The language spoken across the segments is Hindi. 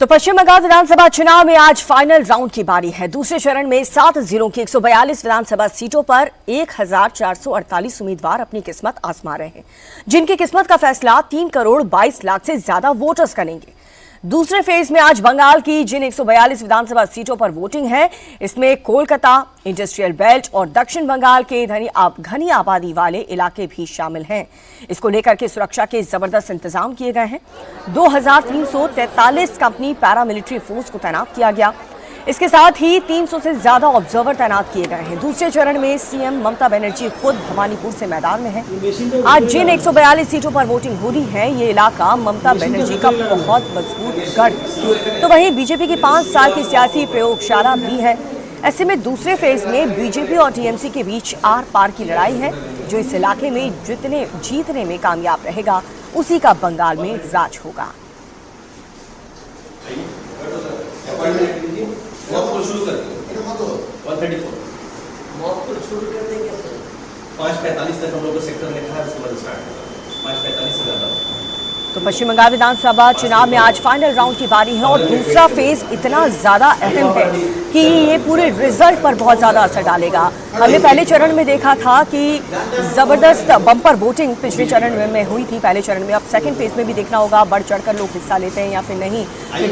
तो पश्चिम बंगाल विधानसभा चुनाव में आज फाइनल राउंड की बारी है। दूसरे चरण में 7 जिलों की 142 विधानसभा सीटों पर 1448 उम्मीदवार अपनी किस्मत आजमा रहे हैं, जिनकी किस्मत का फैसला 3 करोड़ 22 लाख से ज्यादा वोटर्स करेंगे। दूसरे फेज में आज बंगाल की जिन 142 विधानसभा सीटों पर वोटिंग है, इसमें कोलकाता, इंडस्ट्रियल बेल्ट और दक्षिण बंगाल के घनी आबादी वाले इलाके भी शामिल हैं। इसको लेकर के सुरक्षा के जबरदस्त इंतजाम किए गए हैं। 2343 कंपनी पैरामिलिट्री फोर्स को तैनात किया गया। इसके साथ ही 300 से ज्यादा ऑब्जर्वर तैनात किए गए हैं। दूसरे चरण में सीएम ममता बनर्जी खुद भवानीपुर से मैदान में हैं। आज जिन 142 सीटों पर वोटिंग हो रही है, ये इलाका ममता बनर्जी का बहुत मजबूत गढ़ है। तो वहीं बीजेपी की 5 साल की सियासी प्रयोगशाला भी है। ऐसे में दूसरे फेज में बीजेपी और टीएमसी के बीच आर पार की लड़ाई है। जो इस इलाके में जीतने में कामयाब रहेगा, उसी का बंगाल में राज होगा। शुरू कर 134 शुरू कर देंगे। 5:45 तक हम लोग को सेक्टर लिखा है, उसके बाद स्टार्ट होगा 5:45 से ज्यादा। तो पश्चिम बंगाल विधानसभा चुनाव में आज फाइनल राउंड की बारी है और दूसरा फेज इतना ज्यादा अहम है कि ये पूरे रिजल्ट पर बहुत ज्यादा असर डालेगा। हमने पहले चरण में देखा था कि जबरदस्त बम्पर वोटिंग पिछले चरण में हुई थी पहले चरण में। अब सेकंड फेज में भी देखना होगा बढ़ चढ़कर लोग हिस्सा लेते हैं या फिर नहीं।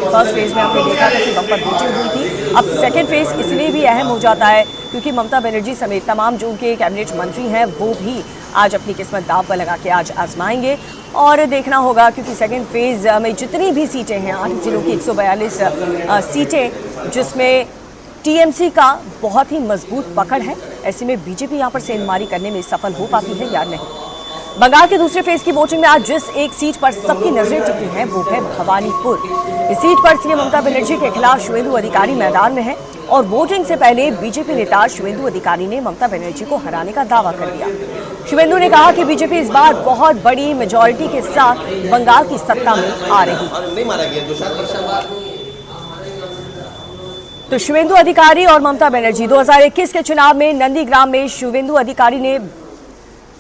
फर्स्ट फेज में हमने देखा था कि बम्पर वोटिंग हुई थी। अब सेकंड फेज इसलिए भी अहम हो जाता है क्योंकि ममता बनर्जी समेत तमाम जो उनके कैबिनेट मंत्री हैं, वो भी आज अपनी किस्मत दांव पर लगा के आज आजमाएंगे। और देखना होगा क्योंकि सेकंड फेज में जितनी भी सीटें हैं, 8 जिलों की 142 सीटें, जिसमें टीएमसी का बहुत ही मजबूत पकड़ है। ऐसे में बीजेपी यहाँ पर सेंधमारी करने में सफल हो पाती है या नहीं। बंगाल के दूसरे फेज की वोटिंग में आज जिस एक सीट पर सबकी नजरें टिकी हैं, वो है भवानीपुर। इस सीट पर सीएम ममता बनर्जी के खिलाफ शुवेंदु अधिकारी मैदान में है और वोटिंग से पहले बीजेपी नेता शुवेंदु अधिकारी ने ममता बनर्जी को हराने का दावा कर दिया। शुवेंदु ने कहा कि बीजेपी इस बार बहुत बड़ी मेजॉरिटी के साथ बंगाल की सत्ता में आ रही है। तो शुवेंदु अधिकारी और ममता बनर्जी 2021 के चुनाव में नंदीग्राम में शुवेंदु अधिकारी ने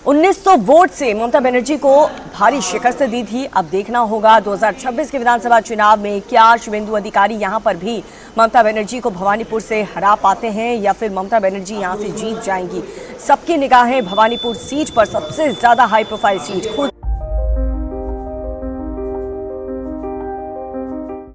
1900 वोट से ममता बनर्जी को भारी शिकस्त दी थी। अब देखना होगा 2026 के विधानसभा चुनाव में क्या शुवेंदु अधिकारी यहां पर भी ममता बनर्जी को भवानीपुर से हरा पाते हैं या फिर ममता बनर्जी यहां से जीत जाएंगी। सबकी निगाहें भवानीपुर सीट पर, सबसे ज्यादा हाई प्रोफाइल सीट, खुद